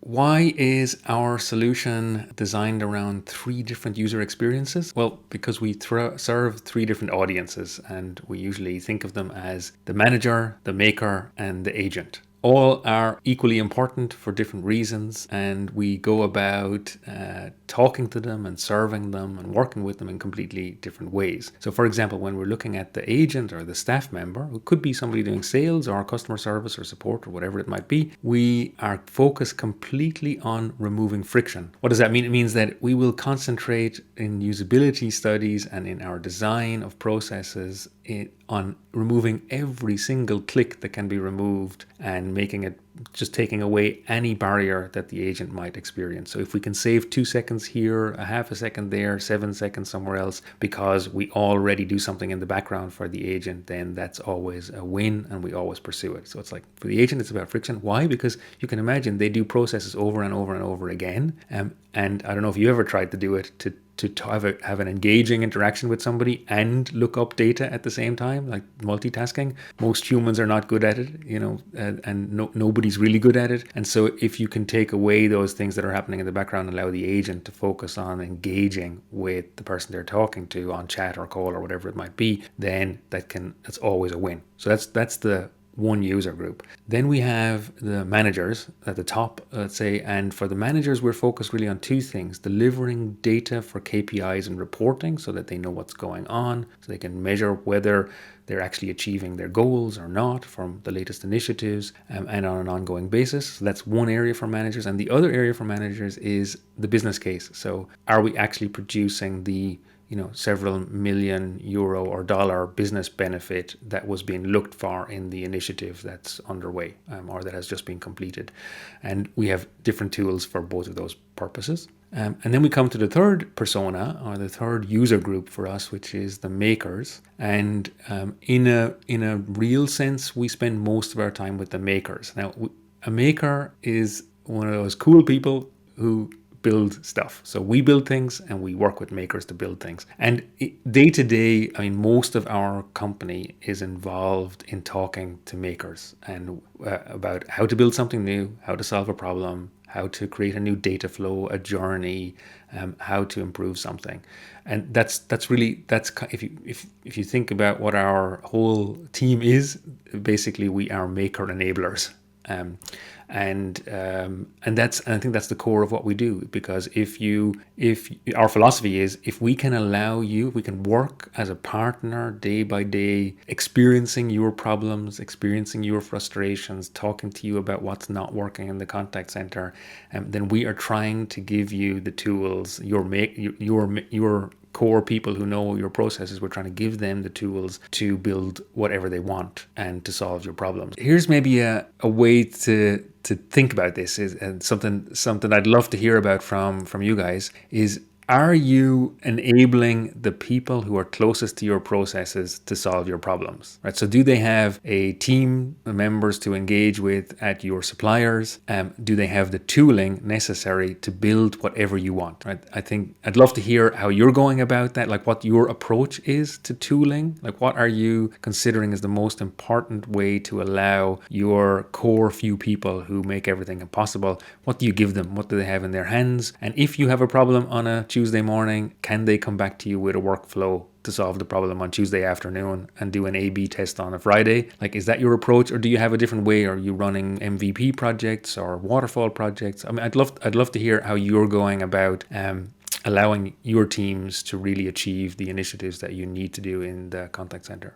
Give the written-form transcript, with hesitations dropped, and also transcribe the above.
why is our solution designed around 3 different user experiences? Well, because we serve 3 different audiences, and we usually think of them as the manager, the maker, and the agent. All are equally important for different reasons, and we go about talking to them and serving them and working with them in completely different ways. So for example, when we're looking at the agent or the staff member, who could be somebody doing sales or customer service or support or whatever it might be, we are focused completely on removing friction. What does that mean? It means that we will concentrate in usability studies and in our design of processes on removing every single click that can be removed and making it just taking away any barrier that the agent might experience. So if we can save 2 seconds here, a half a second there, 7 seconds somewhere else, because we already do something in the background for the agent, then that's always a win and we always pursue it. So it's like for the agent, it's about friction. Why? Because you can imagine they do processes over and over and over again. And I don't know if you ever tried to do it to have an engaging interaction with somebody and look up data at the same time, like multitasking. Most humans are not good at it, and nobody's really good at it. And so if you can take away those things that are happening in the background and allow the agent to focus on engaging with the person they're talking to on chat or call or whatever it might be, then that's always a win. So that's the one user group. Then we have the managers at the top, let's say, and for the managers, we're focused really on 2 things: delivering data for KPIs and reporting so that they know what's going on, so they can measure whether they're actually achieving their goals or not from the latest initiatives, and on an ongoing basis. So that's one area for managers. And the other area for managers is the business case. So are we actually producing the several million euro or dollar business benefit that was being looked for in the initiative that's underway, or that has just been completed? And we have different tools for both of those purposes. And then we come to the third persona, or the third user group for us, which is the makers. And in a real sense, we spend most of our time with the makers. Now, a maker is one of those cool people who build stuff. So we build things and we work with makers to build things. And day to day, most of our company is involved in talking to makers and about how to build something new, how to solve a problem, how to create a new data flow, a journey, how to improve something. And that's if you think about what our whole team is, basically we are maker enablers. And I think that's the core of what we do, because if our philosophy is, if we can allow you, we can work as a partner day by day, experiencing your problems, experiencing your frustrations, talking to you about what's not working in the contact center, then we are trying to give you the tools. Your core people who know your processes, we're trying to give them the tools to build whatever they want and to solve your problems. Here's maybe a way to think about this, and something I'd love to hear about from you guys is, are you enabling the people who are closest to your processes to solve your problems? Right? So do they have a team of members to engage with at your suppliers? Do they have the tooling necessary to build whatever you want? Right? I think I'd love to hear how you're going about that, like what your approach is to tooling. Like, what are you considering as the most important way to allow your core few people who make everything possible? What do you give them? What do they have in their hands? And if you have a problem on a Tuesday morning, can they come back to you with a workflow to solve the problem on Tuesday afternoon and do an A/B test on a Friday? Like, is that your approach, or do you have a different way? Are you running MVP projects or waterfall projects? I'd love to hear how you're going about allowing your teams to really achieve the initiatives that you need to do in the contact center.